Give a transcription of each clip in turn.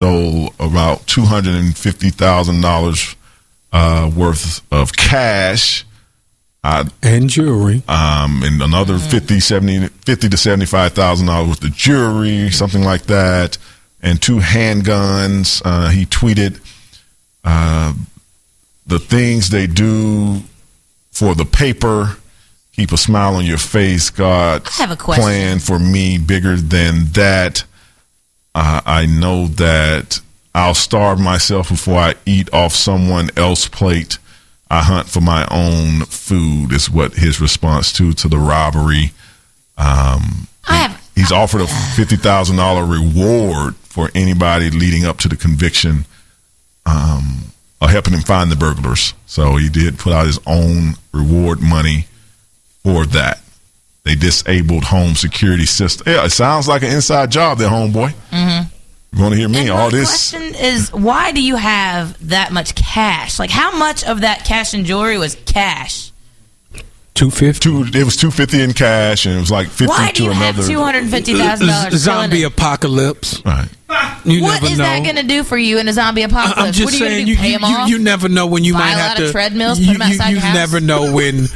stole about $250,000 worth of cash. And jewelry. And another $50,000 to $75,000 worth of jewelry, something like that, and 2 handguns. He tweeted the things they do for the paper. Keep a smile on your face. God I have a question. Plan for me bigger than that. I know that I'll starve myself before I eat off someone else's plate. I hunt for my own food is what his response to the robbery. He's offered a $50,000 reward for anybody leading up to the conviction, helping him find the burglars. So he did put out his own reward money for that. They disabled home security system. Yeah, it sounds like an inside job there, homeboy. Mm-hmm. You want to hear me? And all this. The question is, why do you have that much cash? Like, how much of that cash and jewelry was cash? $250. It was $250 in cash, and it was like $50 Why do to you another. have $250,000? Zombie apocalypse. Right. What is that going to do for you in a zombie apocalypse? I'm just what are saying, you going to do? Pay them off? you never know when you Buy might a have lot to. Of treadmills, put them outside your house? You never know when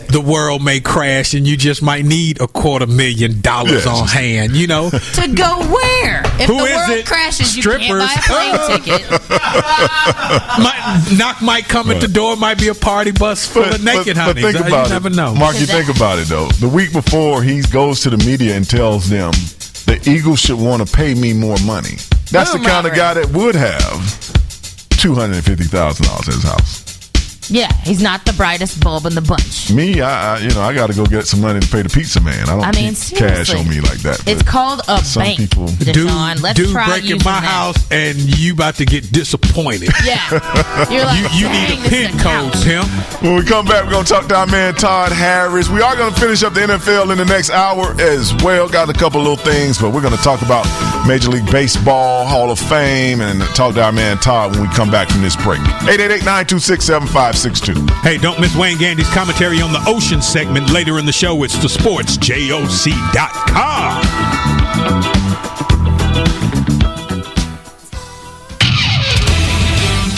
the world may crash, and you just might need $250,000 on hand. You know, to go where? If Who the is world it? crashes, you Strippers. can't buy a plane ticket. Knock might come at the door. Might be a party bus full of naked honeys. But think about you never know. Mark, you think about it, though. The week before, he goes to the media and tells them the Eagles should want to pay me more money. That's the kind of guy that would have $250,000 at his house. Yeah, he's not the brightest bulb in the bunch. Me, I got to go get some money to pay the pizza man. I don't keep cash on me like that. It's called a bank, people, Deshaun. Let's try breaking my house, and you about to get disappointed. Yeah. You're like, you need a PIN code, Tim. When we come back, we're going to talk to our man Todd Harris. We are going to finish up the NFL in the next hour as well. Got a couple little things, but we're going to talk about Major League Baseball, Hall of Fame, and talk to our man Todd when we come back from this break. 888-926-7562. Hey, don't miss Wayne Gandy's commentary on the Ocean segment later in the show. It's the sportsjoc.com.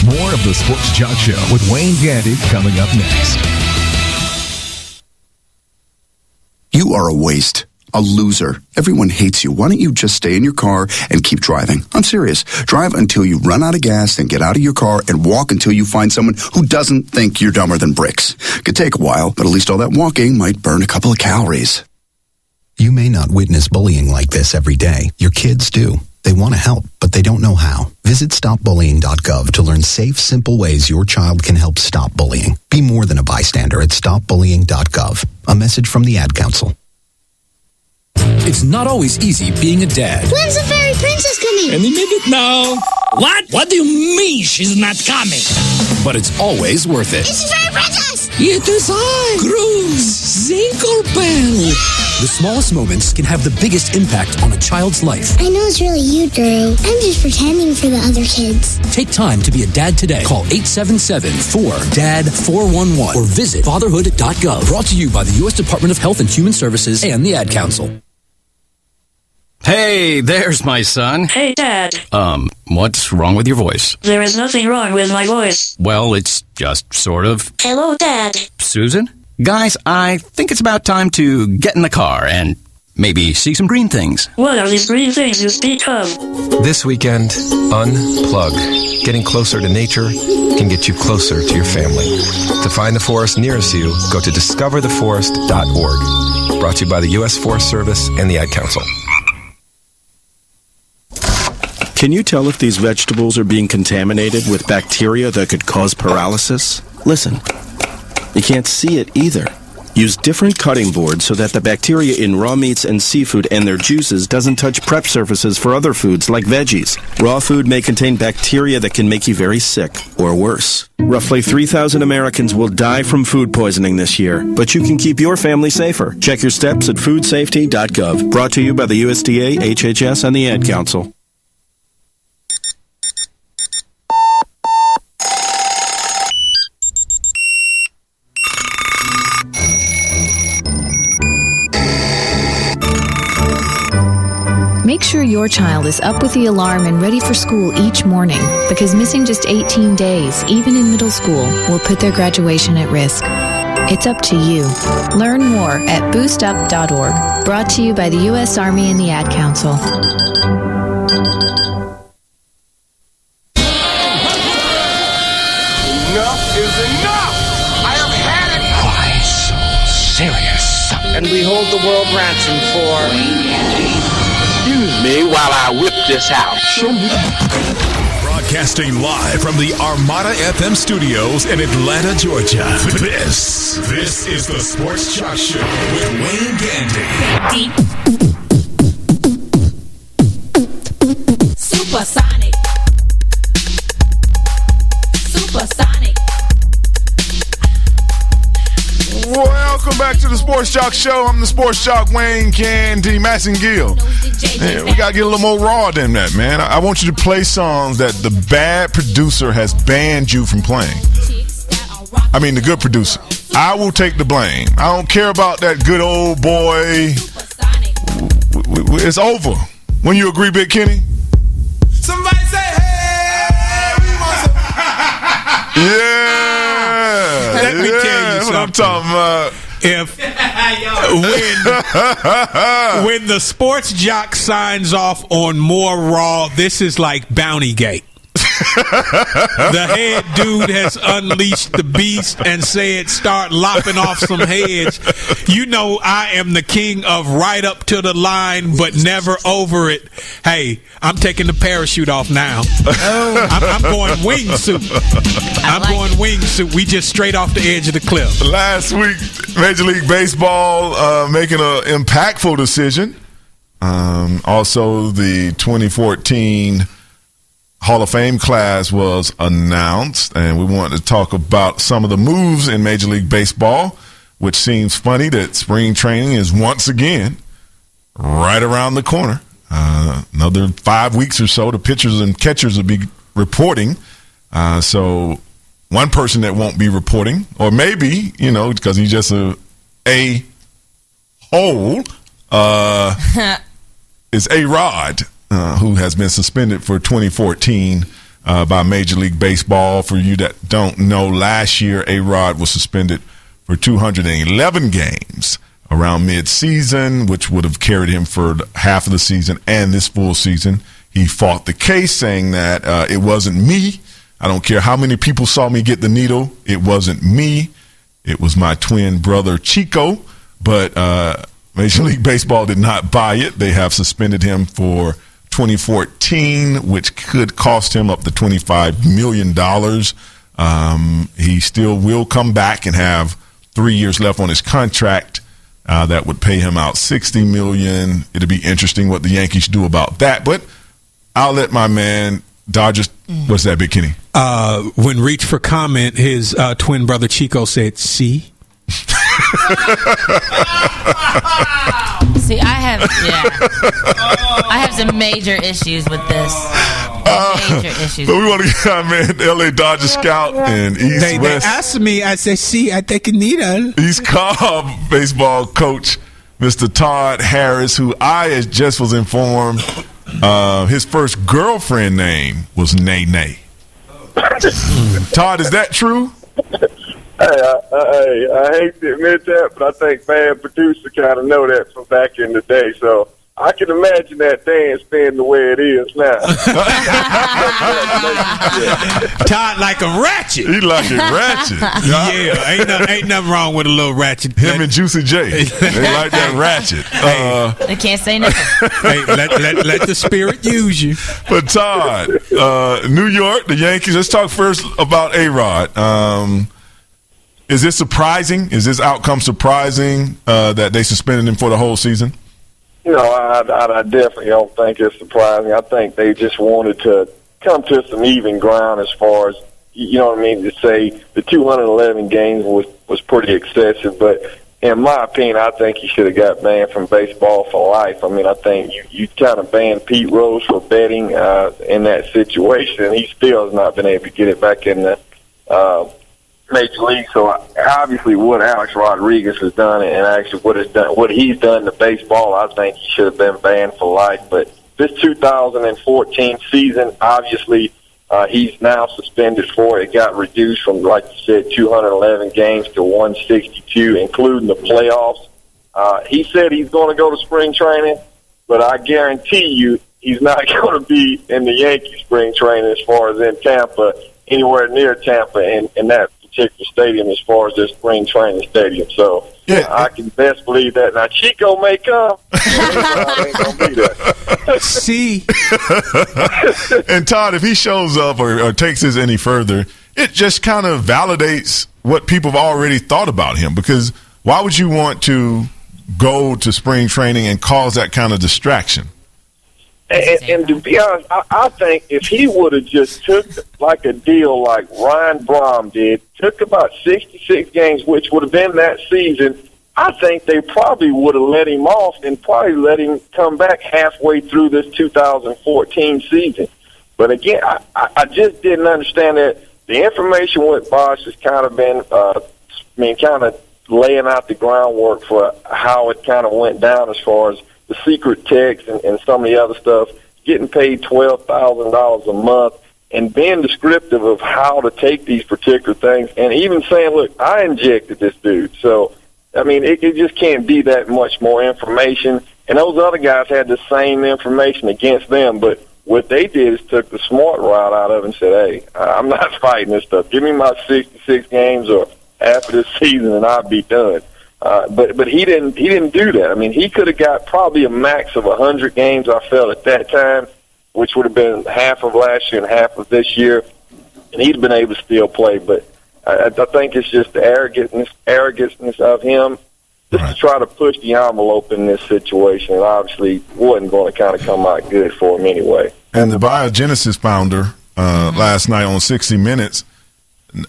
More of the Sports Jock Show with Wayne Gandy coming up next. You are a waste. A loser. Everyone hates you. Why don't you just stay in your car and keep driving? I'm serious. Drive until you run out of gas, then get out of your car and walk until you find someone who doesn't think you're dumber than bricks. Could take a while, but at least all that walking might burn a couple of calories. You may not witness bullying like this every day. Your kids do. They want to help, but they don't know how. Visit stopbullying.gov to learn safe, simple ways your child can help stop bullying. Be more than a bystander at stopbullying.gov. A message from the Ad Council. It's not always easy being a dad. When's the fairy princess coming? Any minute now. What? What do you mean she's not coming? But it's always worth it. It's the fairy princess! It is I, Cruz Zinklebell. The smallest moments can have the biggest impact on a child's life. I know it's really you, Drew. I'm just pretending for the other kids. Take time to be a dad today. Call 877-4DAD-411 or visit fatherhood.gov. Brought to you by the U.S. Department of Health and Human Services and the Ad Council. Hey, there's my son. Hey, Dad. What's wrong with your voice? There is nothing wrong with my voice. Well, it's just sort of. Hello, Dad. Susan? Guys, I think it's about time to get in the car and maybe see some green things. What are these green things you speak of? This weekend, unplug. Getting closer to nature can get you closer to your family. To find the forest nearest you, go to discovertheforest.org. Brought to you by the U.S. Forest Service and the Ad Council. Can you tell if these vegetables are being contaminated with bacteria that could cause paralysis? Listen, you can't see it either. Use different cutting boards so that the bacteria in raw meats and seafood and their juices doesn't touch prep surfaces for other foods like veggies. Raw food may contain bacteria that can make you very sick, or worse. Roughly 3,000 Americans will die from food poisoning this year, but you can keep your family safer. Check your steps at foodsafety.gov. Brought to you by the USDA, HHS, and the Ad Council. Make sure your your child is up with the alarm and ready for school each morning, because missing just 18 days, even in middle school, will put their graduation at risk. It's up to you. Learn more at boostup.org. Brought to you by the U.S. Army and the Ad Council. Enough is enough! I have had it! Why so serious? And we hold the world ransom for... Excuse me while I whip this out. Broadcasting live from the Armada FM studios in Atlanta, Georgia. This is the Sports Chalk Show with Wayne Gandy. Supersonic. Supersonic. Welcome back to the Sports Chalk Show. I'm the Sports Chalk Wayne Candy Massengill. Man, we gotta get a little more raw than that, man. I want you to play songs that the bad producer has banned you from playing. I mean, the good producer. I will take the blame. I don't care about that good old boy. It's over. When you agree, Big Kenny? Somebody say, hey! Yeah. Let me tell you something. What I'm talking about. When the sports jock signs off on more Raw, this is like Bounty Gate. The head dude has unleashed the beast and said, start lopping off some heads. You know I am the king of right up to the line, but never over it. Hey, I'm taking the parachute off now. I'm going wingsuit. Going wingsuit. We just straight off the edge of the cliff. Last week, Major League Baseball making an impactful decision. Also, the 2014 Hall of Fame class was announced, and we wanted to talk about some of the moves in Major League Baseball, which seems funny that spring training is once again right around the corner. Another 5 weeks or so, the pitchers and catchers will be reporting. So one person that won't be reporting, or maybe, because he's just a hole, is A-Rod. Who has been suspended for 2014 by Major League Baseball. For you that don't know, last year A-Rod was suspended for 211 games around mid-season, which would have carried him for half of the season and this full season. He fought the case, saying that it wasn't me. I don't care how many people saw me get the needle. It wasn't me. It was my twin brother Chico. But Major League Baseball did not buy it. They have suspended him for 2014, which could cost him up to $25 million. He still will come back and have 3 years left on his contract. That would pay him out $60 million. It'll be interesting what the Yankees do about that. But I'll let my man Dodgers. What's that, Big Kenny? When reached for comment, his twin brother Chico said, "See." See, I have some major issues with this. Major issues. But we want to get our man, LA Dodger scout and East They West. asked me, I said, "See, I think you need it." East Cobb baseball coach, Mr. Todd Harris, who I just was informed his first girlfriend name was Nay. Todd, is that true? Hey, I hate to admit that, but I think bad producer kind of know that from back in the day. So I can imagine that dance being the way it is now. Todd like a ratchet. He like it ratchet. Yeah, ain't nothing wrong with a little ratchet. Him and Juicy J, they like that ratchet. They can't say nothing. Hey, let the spirit use you. But Todd, New York, the Yankees. Let's talk first about A-Rod. Is this surprising? Is this outcome surprising that they suspended him for the whole season? I definitely don't think it's surprising. I think they just wanted to come to some even ground as far as, you know what I mean, to say the 211 games was pretty excessive. But in my opinion, I think he should have got banned from baseball for life. I mean, I think you kind of banned Pete Rose for betting in that situation, and he still has not been able to get it back in the Major League. So obviously what Alex Rodriguez has done and actually what he's done to baseball, I think he should have been banned for life. But this 2014 season, obviously, he's now suspended for it. It got reduced from, like you said, 211 games to 162, including the playoffs. He said he's going to go to spring training, but I guarantee you he's not going to be in the Yankee spring training as far as in Tampa, anywhere near Tampa in that particular stadium as far as their spring training stadium. So I can best believe that. Now, Chico may come. Ain't going to be there. See? And Todd, if he shows up or takes this any further, it just kind of validates what people have already thought about him, because why would you want to go to spring training and cause that kind of distraction? And to be honest, I think if he would have just took like a deal like Ryan Braun did, took about 66 games, which would have been that season, I think they probably would have let him off and probably let him come back halfway through this 2014 season. But again, I just didn't understand that the information with Bosch has kind of been, kind of laying out the groundwork for how it kind of went down as far as the secret text and some of the other stuff, getting paid $12,000 a month and being descriptive of how to take these particular things, and even saying, look, I injected this dude. So, I mean, it just can't be that much more information. And those other guys had the same information against them, but what they did is took the smart route out of it and said, hey, I'm not fighting this stuff. Give me my 66 games or after this season and I'll be done. But he didn't do that. I mean, he could have got probably a max of 100 games, I felt, at that time, which would have been half of last year and half of this year, and he'd been able to still play. But I think it's just the arrogance of him just to try to push the envelope in this situation, and obviously wasn't going to kind of come out good for him anyway. And the Biogenesis founder last night on 60 Minutes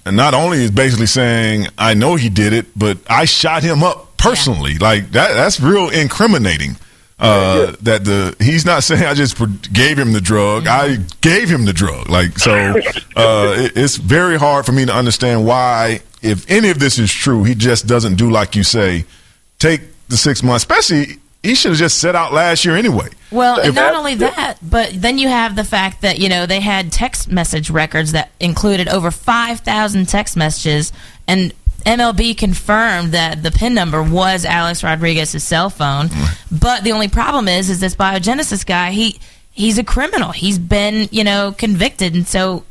not only is basically saying, I know he did it, but I shot him up personally. Like that's real incriminating. That he's not saying I just gave him the drug. I gave him the drug. Like, so it's very hard for me to understand why, if any of this is true, he just doesn't do like you say, take the 6 months, especially he should have just set out last year anyway. Well, and not only that, but then you have the fact that, they had text message records that included over 5,000 text messages, and MLB confirmed that the PIN number was Alex Rodriguez's cell phone. But the only problem is this Biogenesis guy, he's a criminal. He's been, convicted, and so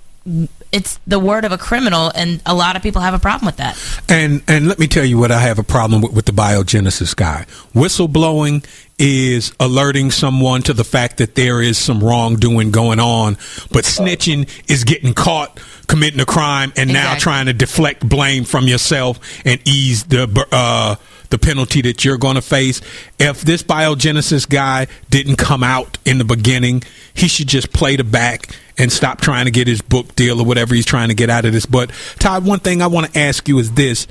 it's the word of a criminal, and a lot of people have a problem with that. And let me tell you what I have a problem with the Biogenesis guy. Whistleblowing is alerting someone to the fact that there is some wrongdoing going on, but snitching is getting caught committing a crime and now trying to deflect blame from yourself and ease the penalty that you're going to face. If this Biogenesis guy didn't come out in the beginning, he should just play the back and stop trying to get his book deal or whatever he's trying to get out of this. But Todd, one thing I want to ask you is this,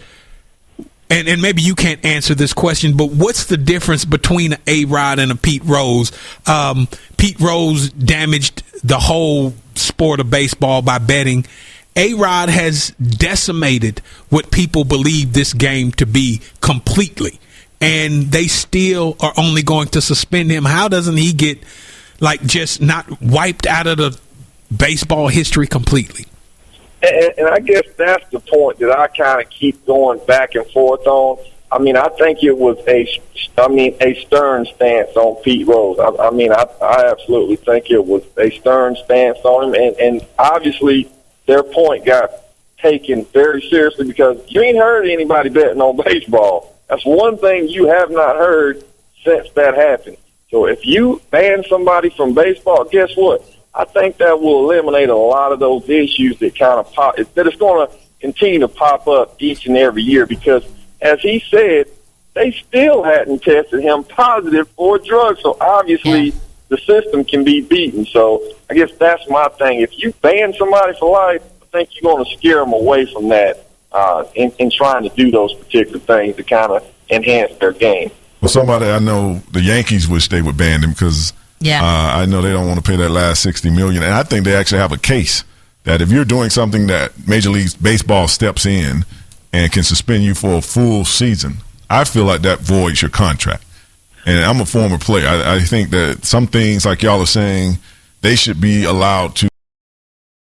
and maybe you can't answer this question, but what's the difference between an A-Rod and a Pete Rose? Pete Rose damaged the whole sport of baseball by betting. A-Rod has decimated what people believe this game to be completely, and they still are only going to suspend him. How doesn't he get, just not wiped out of the baseball history completely? And I guess that's the point that I kind of keep going back and forth on. I mean, I think it was a stern stance on Pete Rose. I absolutely think it was a stern stance on him, and obviously their point got taken very seriously, because you ain't heard anybody betting on baseball. That's one thing you have not heard since that happened. So if you ban somebody from baseball, guess what? I think that will eliminate a lot of those issues that kind of that it's going to continue to pop up each and every year, because, as he said, they still hadn't tested him positive for a drug. So obviously the system can be beaten. So I guess that's my thing. If you ban somebody for life, I think you're going to scare them away from that in trying to do those particular things to kind of enhance their game. Well, somebody I know, the Yankees wish they would ban him, because I know they don't want to pay that last $60 million, and I think they actually have a case that if you're doing something that Major League Baseball steps in and can suspend you for a full season, I feel like that voids your contract. And I'm a former player. I think that some things, like y'all are saying, they should be allowed to